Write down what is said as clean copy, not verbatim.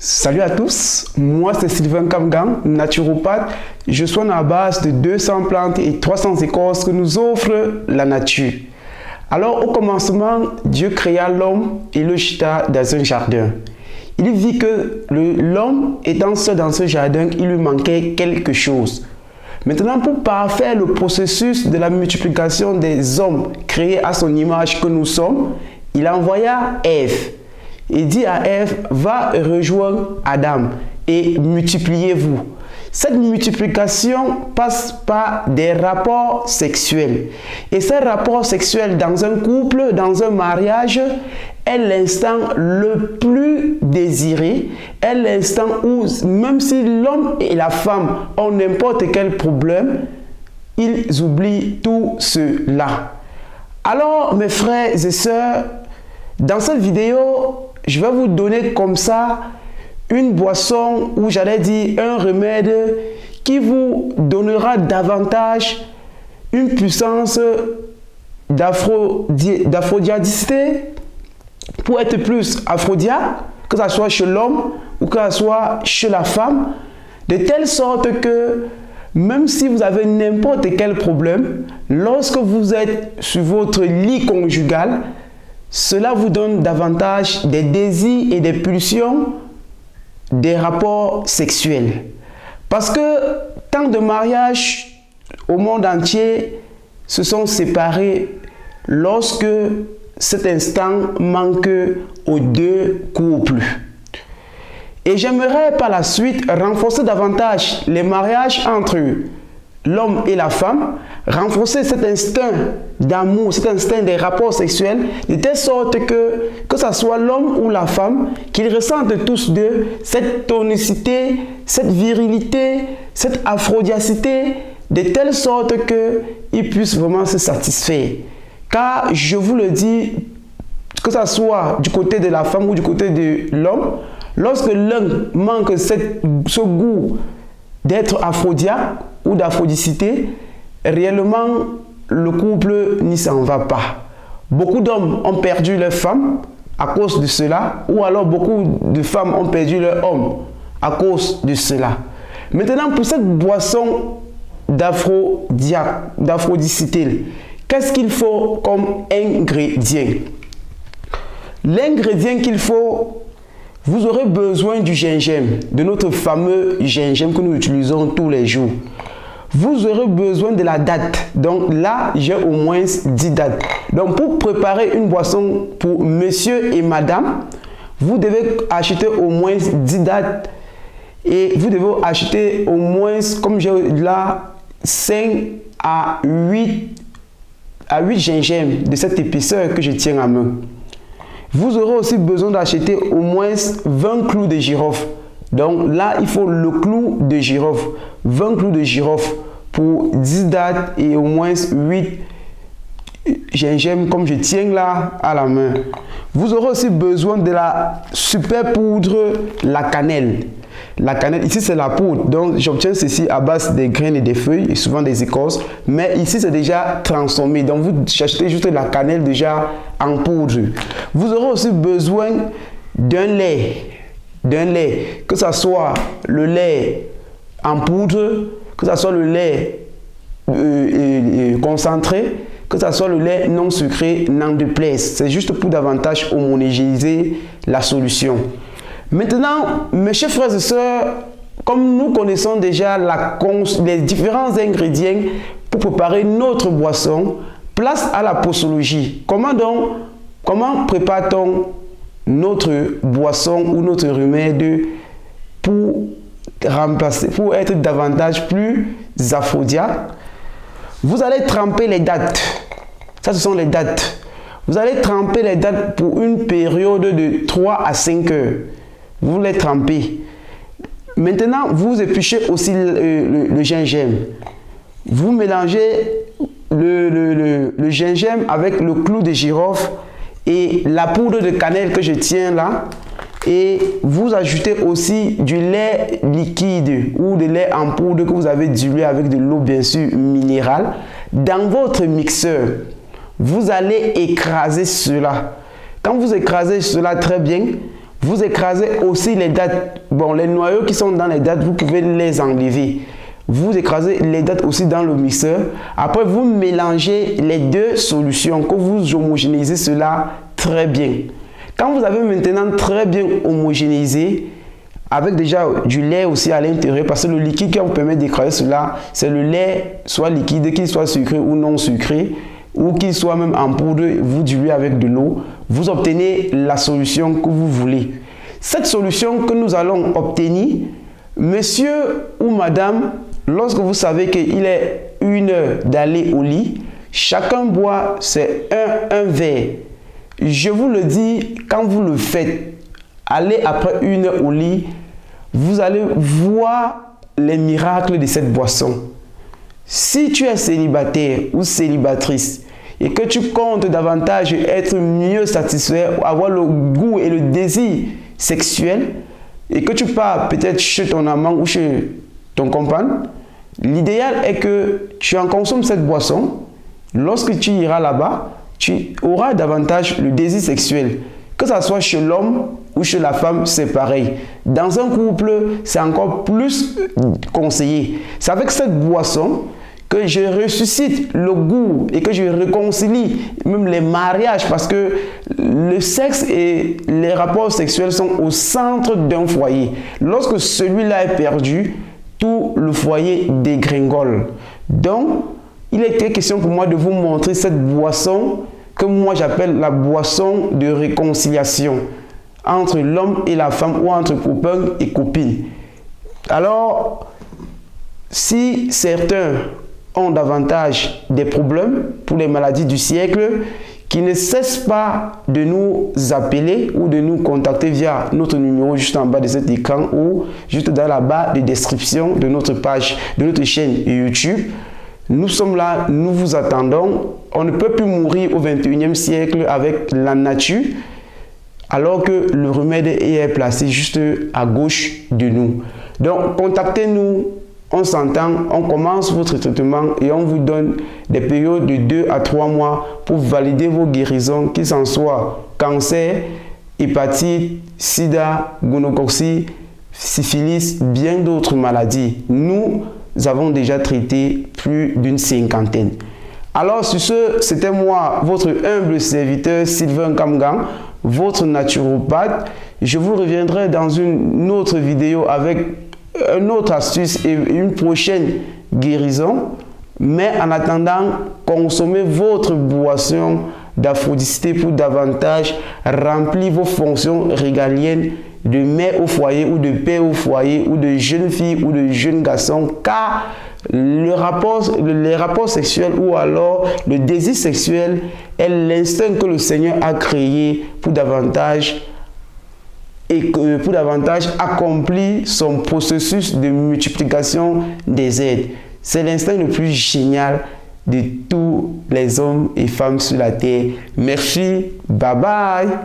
Salut à tous, moi c'est Sylvain Kamgang, naturopathe. Je soigne à base de 200 plantes et 300 écorces que nous offre la nature. Alors au commencement, Dieu créa l'homme et le jeta dans un jardin. Il vit que l'homme étant seul dans ce jardin, il lui manquait quelque chose. Maintenant, pour parfaire le processus de la multiplication des hommes créés à son image que nous sommes, il envoya Ève. Il dit à Ève, va rejoindre Adam et multipliez-vous. Cette multiplication passe par des rapports sexuels. Et ces rapports sexuels dans un couple, dans un mariage, est l'instant le plus désiré, est l'instant où, même si l'homme et la femme ont n'importe quel problème, ils oublient tout cela. Alors, mes frères et sœurs, dans cette vidéo, je vais vous donner comme ça une boisson, ou j'allais dire un remède qui vous donnera davantage une puissance d'aphrodisiacité pour être plus aphrodisiaque, que ce soit chez l'homme ou que ce soit chez la femme, de telle sorte que même si vous avez n'importe quel problème, lorsque vous êtes sur votre lit conjugal, cela vous donne davantage des désirs et des pulsions, des rapports sexuels. Parce que tant de mariages au monde entier se sont séparés lorsque cet instant manque aux deux couples. Et j'aimerais par la suite renforcer davantage les mariages entre l'homme et la femme, renforcer cet instinct d'amour, cet instinct des rapports sexuels, de telle sorte que ce soit l'homme ou la femme, qu'ils ressentent tous deux cette tonicité, cette virilité, cette aphrodisiacité, de telle sorte qu'ils puissent vraiment se satisfaire. Car je vous le dis, que ce soit du côté de la femme ou du côté de l'homme, lorsque l'un manque ce goût d'être aphrodisiaque ou d'aphrodicité, réellement le couple n'y s'en va pas. Beaucoup d'hommes ont perdu leur femme à cause de cela, ou alors beaucoup de femmes ont perdu leur homme à cause de cela. Maintenant, pour cette boisson d'aphrodicité, qu'est-ce qu'il faut comme ingrédient? L'ingrédient qu'il faut, vous aurez besoin du gingembre, de notre fameux gingembre que nous utilisons tous les jours. Vous aurez besoin de la date. Donc là, j'ai au moins 10 dates. Donc pour préparer une boisson pour monsieur et madame, vous devez acheter au moins 10 dates. Et vous devez acheter au moins, comme j'ai là, 5 à 8 gingembres de cette épaisseur que je tiens à main. Vous aurez aussi besoin d'acheter au moins 20 clous de girofle. Donc là, il faut le clou de girofle. 20 clous de girofle pour 10 dattes et au moins 8 gingembres comme je tiens là à la main. Vous aurez aussi besoin de la super poudre, la cannelle. La cannelle, ici c'est la poudre, donc j'obtiens ceci à base des graines et des feuilles et souvent des écorces, mais ici c'est déjà transformé, donc vous achetez juste la cannelle déjà en poudre. Vous aurez aussi besoin d'un lait, que ce soit le lait en poudre, que ce soit le lait concentré, que ce soit le lait non sucré, non de place. C'est juste pour davantage homogénéiser la solution. Maintenant, mes chers frères et sœurs, comme nous connaissons déjà les différents ingrédients pour préparer notre boisson, place à la posologie. Comment prépare-t-on notre boisson ou notre remède pour remplacer, pour être davantage plus aphrodisiaque? Vous allez tremper les dattes. Ça, ce sont les dattes. Vous allez tremper les dattes pour une période de 3 à 5 heures. Vous les trempez. Maintenant, vous épluchez aussi le gingembre. Vous mélangez le gingembre avec le clou de girofle et la poudre de cannelle que je tiens là. Et vous ajoutez aussi du lait liquide ou de lait en poudre que vous avez dilué avec de l'eau bien sûr minérale. Dans votre mixeur, vous allez écraser cela. Quand vous écrasez cela très bien, Vous écrasez aussi les dattes. Bon, les noyaux qui sont dans les dattes, vous pouvez les enlever. Vous écrasez les dattes aussi dans le mixeur. Après, vous mélangez les deux solutions, que vous homogénéisez cela très bien. Quand vous avez maintenant très bien homogénéisé, avec déjà du lait aussi à l'intérieur, parce que le liquide qui vous permet d'écraser cela, c'est le lait, soit liquide, qu'il soit sucré ou non sucré, ou qu'il soit même en poudre, vous diluez avec de l'eau, vous obtenez la solution que vous voulez. Cette solution que nous allons obtenir, monsieur ou madame, lorsque vous savez qu'il est 1 heure d'aller au lit, chacun boit c'est un verre. Je vous le dis, quand vous le faites, allez après 1 heure au lit, vous allez voir les miracles de cette boisson. Si tu es célibataire ou célibatrice et que tu comptes davantage être mieux satisfait, avoir le goût et le désir sexuel, et que tu pars peut-être chez ton amant ou chez ton compagnon, l'idéal est que tu en consommes cette boisson. Lorsque tu iras là-bas, tu auras davantage le désir sexuel. Que ce soit chez l'homme ou chez la femme, c'est pareil. Dans un couple, c'est encore plus conseillé. C'est avec cette boisson que je ressuscite le goût et que je réconcilie même les mariages, parce que le sexe et les rapports sexuels sont au centre d'un foyer. Lorsque celui-là est perdu, tout le foyer dégringole. Donc, il était question pour moi de vous montrer cette boisson que moi j'appelle la boisson de réconciliation entre l'homme et la femme, ou entre copains et copines. Alors, si certains ont davantage des problèmes pour les maladies du siècle, qui ne cessent pas de nous appeler ou de nous contacter via notre numéro juste en bas de cet écran ou juste dans la barre de description de notre page, de notre chaîne YouTube. Nous sommes là, nous vous attendons. On ne peut plus mourir au 21e siècle avec la nature, alors que le remède est placé juste à gauche de nous. Donc, contactez-nous, on s'entend, on commence votre traitement et on vous donne des périodes de 2 à 3 mois pour valider vos guérisons, qu'il s'en soit cancer, hépatite, sida, gonorrhée, syphilis, bien d'autres maladies. Nous avons déjà traité plus d'une 50aine. Alors sur ce, c'était moi, votre humble serviteur Sylvain Kamgang, votre naturopathe. Je vous reviendrai dans une autre vidéo avec une autre astuce et une prochaine guérison. Mais en attendant, consommez votre boisson d'aphrodicité pour davantage remplir vos fonctions régaliennes de mère au foyer ou de père au foyer ou de jeune fille ou de jeune garçon, car les rapports sexuels ou alors le désir sexuel est l'instinct que le Seigneur a créé pour davantage accomplir son processus de multiplication des êtres. C'est l'instinct le plus génial de tous les hommes et femmes sur la terre. Merci, bye bye.